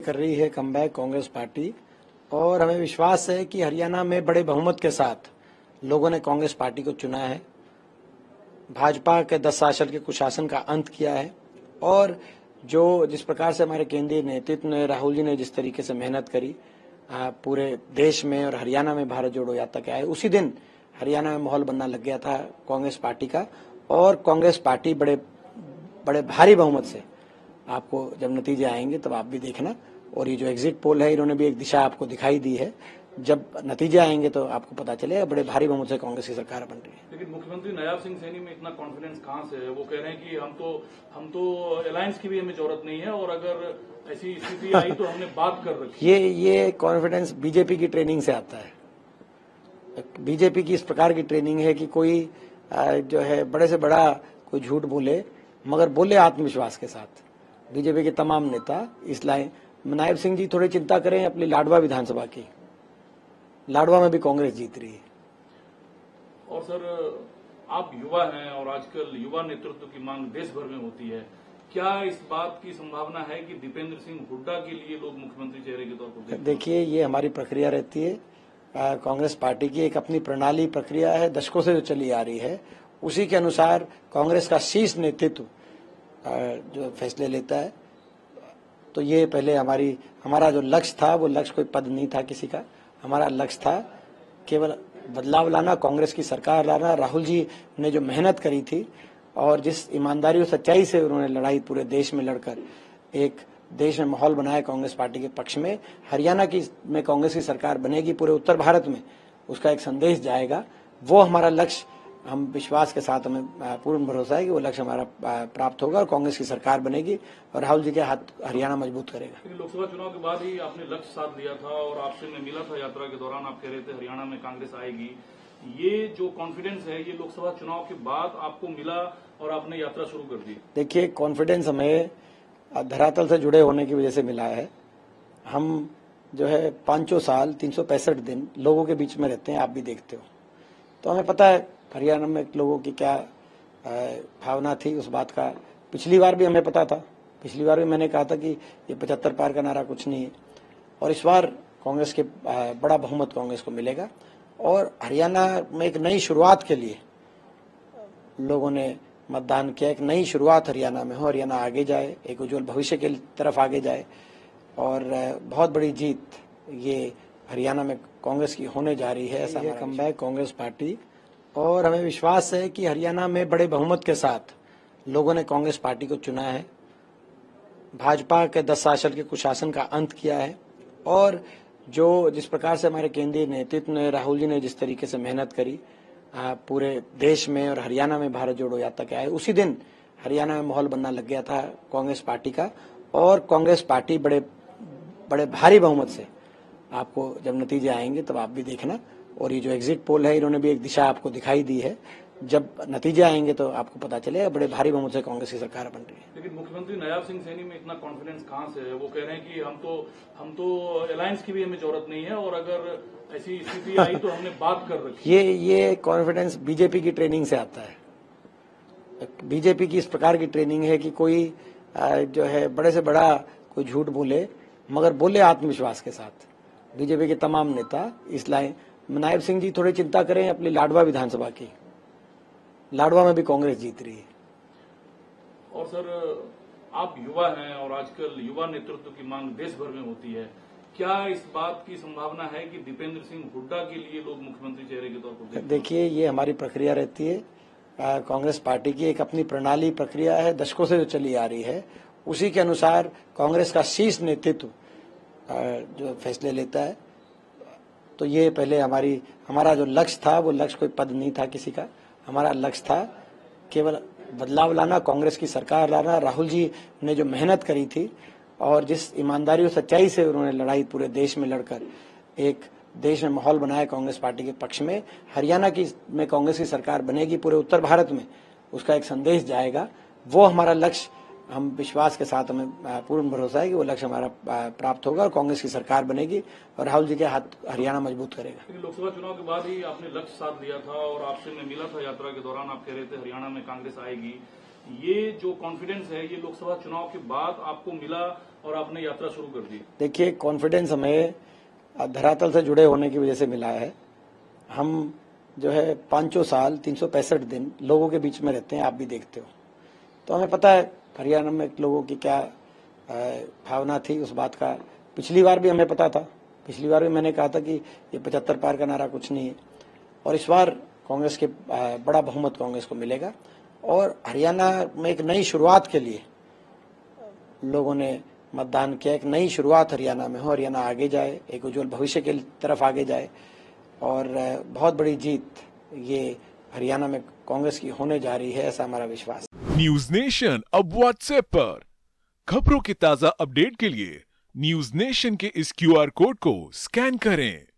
कर रही है कमबैक कांग्रेस पार्टी और हमें विश्वास है कि हरियाणा में बड़े बहुमत के साथ लोगों ने कांग्रेस पार्टी को चुना है। भाजपा के 10 साल के कुशासन का अंत किया है और जिस प्रकार से हमारे केंद्रीय नेतृत्व ने, राहुल जी ने जिस तरीके से मेहनत करी पूरे देश में और हरियाणा में भारत जोड़ो यात्रा के आए, उसी दिन हरियाणा में माहौल बनना लग गया था कांग्रेस पार्टी का। और कांग्रेस पार्टी बड़े भारी बहुमत से, आपको जब नतीजे आएंगे तब आप भी देखना। और ये जो एग्जिट पोल है, इन्होंने भी एक दिशा आपको दिखाई दी है। जब नतीजे आएंगे तो आपको पता चलेगा, बड़े भारी बहुमत से कांग्रेस की सरकार बन रही है। लेकिन मुख्यमंत्री नायब सिंह सैनी में इतना कॉन्फिडेंस कहां से है? वो कह रहे हैं कि हम तो अलायंस की भी हमें जरूरत नहीं है और अगर ऐसी स्थिति आई तो हमने बात कर रखी। ये कॉन्फिडेंस बीजेपी की ट्रेनिंग से आता है। बीजेपी की इस प्रकार की ट्रेनिंग है कि कोई जो है बड़े से बड़ा कोई झूठ बोले, मगर बोले आत्मविश्वास के साथ। बीजेपी के तमाम नेता इस लाइन, नायब सिंह जी थोड़ी चिंता करें अपनी लाडवा विधानसभा की। लाडवा में भी कांग्रेस जीत रही है। और सर, आप युवा हैं और आजकल युवा नेतृत्व की मांग देश भर में होती है। क्या इस बात की संभावना है कि दीपेंद्र सिंह हुड्डा के लिए लोग मुख्यमंत्री चेहरे के तौर पर देखिए, ये हमारी प्रक्रिया रहती है। कांग्रेस पार्टी की एक अपनी प्रणाली प्रक्रिया है, दशकों से जो चली आ रही है, उसी के अनुसार कांग्रेस का शीर्ष नेतृत्व जो फैसले लेता है। तो ये पहले हमारा जो लक्ष्य था, वो लक्ष्य कोई पद नहीं था किसी का। हमारा लक्ष्य था केवल बदलाव लाना, कांग्रेस की सरकार लाना। राहुल जी ने जो मेहनत करी थी और जिस ईमानदारी और सच्चाई से उन्होंने लड़ाई पूरे देश में लड़कर एक देश में माहौल बनाया कांग्रेस पार्टी के पक्ष में, हरियाणा में कांग्रेस की सरकार बनेगी, पूरे उत्तर भारत में उसका एक संदेश जाएगा। वो हमारा लक्ष्य, हम विश्वास के साथ, हमें पूर्ण भरोसा है कि वो लक्ष्य हमारा प्राप्त होगा और कांग्रेस की सरकार बनेगी और राहुल जी के हाथ हरियाणा मजबूत करेगा। लोकसभा चुनाव के बाद ही आपने लक्ष्य साध लिया था और आपसे मैं मिला था यात्रा के दौरान, आप कह रहे थे हरियाणा में कांग्रेस आएगी। ये जो कॉन्फिडेंस है, ये लोकसभा चुनाव के बाद आपको मिला और आपने यात्रा शुरू कर दी? देखिए, कॉन्फिडेंस हमें धरातल से जुड़े होने की वजह से मिला है। हम जो है 500 साल 365 दिन लोगों के बीच में रहते हैं, आप भी देखते हो, तो हमें पता है हरियाणा में लोगों की क्या भावना थी। उस बात का पिछली बार भी हमें पता था। पिछली बार भी मैंने कहा था कि ये 75 पार का नारा कुछ नहीं है। और इस बार कांग्रेस के बड़ा बहुमत कांग्रेस को मिलेगा और हरियाणा में एक नई शुरुआत के लिए लोगों ने मतदान किया। एक नई शुरुआत हरियाणा में हो, हरियाणा आगे जाए, एक उज्जवल भविष्य की तरफ आगे जाए और बहुत बड़ी जीत ये हरियाणा में कांग्रेस की होने जा रही है। ऐसा कमबैक कांग्रेस पार्टी और हमें विश्वास है कि हरियाणा में बड़े बहुमत के साथ लोगों ने कांग्रेस पार्टी को चुना है। भाजपा के 10 साल के कुशासन का अंत किया है और जिस प्रकार से हमारे केंद्रीय नेतृत्व ने, राहुल जी ने जिस तरीके से मेहनत करी पूरे देश में और हरियाणा में भारत जोड़ो यात्रा के आए, उसी दिन हरियाणा में माहौल बनना लग गया था कांग्रेस पार्टी का। और कांग्रेस पार्टी बड़े भारी बहुमत से, आपको जब नतीजे आएंगे तब आप भी देखना। और ये जो एग्जिट पोल है, इन्होंने भी एक दिशा आपको दिखाई दी है। जब नतीजे आएंगे तो आपको पता चलेगा, बड़े भारी बहुमत से कांग्रेस की सरकार बन रही है। लेकिन मुख्यमंत्री नायब सिंह सैनी में इतना कॉन्फिडेंस कहां से है? वो कह रहे हैं कि हम तो अलायंस की भी हमें जरूरत नहीं है और अगर ऐसी स्थिति आई तो हमने बात कर रखी। ये कॉन्फिडेंस बीजेपी की ट्रेनिंग से आता है। बीजेपी की इस प्रकार की ट्रेनिंग है कि कोई जो है बड़े से बड़ा कोई झूठ बोले, मगर बोले आत्मविश्वास के साथ। बीजेपी के तमाम नेता इस लाइन, नायब सिंह जी थोड़ी चिंता करें अपनी लाडवा विधानसभा की। लाडवा में भी कांग्रेस जीत रही है। और सर, आप युवा हैं और आजकल युवा नेतृत्व की मांग देश भर में होती है। क्या इस बात की संभावना है कि दीपेंद्र सिंह हुड्डा के लिए लोग मुख्यमंत्री चेहरे के तौर पर देखिए, ये हमारी प्रक्रिया रहती है। कांग्रेस पार्टी की एक अपनी प्रणाली प्रक्रिया है, दशकों से जो चली आ रही है, उसी के अनुसार कांग्रेस का शीर्ष नेतृत्व जो फैसले लेता है। तो ये पहले हमारा जो लक्ष्य था, वो लक्ष्य कोई पद नहीं था किसी का। हमारा लक्ष्य था केवल बदलाव लाना, कांग्रेस की सरकार लाना। राहुल जी ने जो मेहनत करी थी और जिस ईमानदारी और सच्चाई से उन्होंने लड़ाई पूरे देश में लड़कर एक देश में माहौल बनाया कांग्रेस पार्टी के पक्ष में, हरियाणा में कांग्रेस की सरकार बनेगी, पूरे उत्तर भारत में उसका एक संदेश जाएगा। वो हमारा लक्ष्य, हम विश्वास के साथ, हमें पूर्ण भरोसा है कि वो लक्ष्य हमारा प्राप्त होगा और कांग्रेस की सरकार बनेगी और राहुल जी के हाथ हरियाणा मजबूत करेगा। लोकसभा चुनाव के बाद ही आपने लक्ष्य साध लिया था और आपसे मैं मिला था यात्रा के दौरान, आप कह रहे थे हरियाणा में कांग्रेस आएगी। ये जो कॉन्फिडेंस है, ये लोकसभा चुनाव के बाद आपको मिला और आपने यात्रा शुरू कर दी। देखिए, कॉन्फिडेंस हमें धरातल से जुड़े होने की वजह से मिला है। हम जो है 500 साल 365 दिन लोगों के बीच में रहते हैं, आप भी देखते हो। तो हमें पता है हरियाणा में लोगों की क्या भावना थी उस बात का। पिछली बार भी हमें पता था, पिछली बार भी मैंने कहा था कि ये 75 पार का नारा कुछ नहीं है, और इस बार कांग्रेस के बड़ा बहुमत कांग्रेस को मिलेगा। और हरियाणा में एक नई शुरुआत के लिए लोगों ने मतदान किया। एक नई शुरुआत हरियाणा में हो, हरियाणा आगे जाए, एक उज्जवल भविष्य के तरफ आगे जाए, और बहुत बड़ी जीत ये हरियाणा में कांग्रेस की होने जा रही है, ऐसा हमारा विश्वास। न्यूज नेशन अब व्हाट्सएप पर खबरों के ताजा अपडेट के लिए न्यूज नेशन के इस QR कोड को स्कैन करें।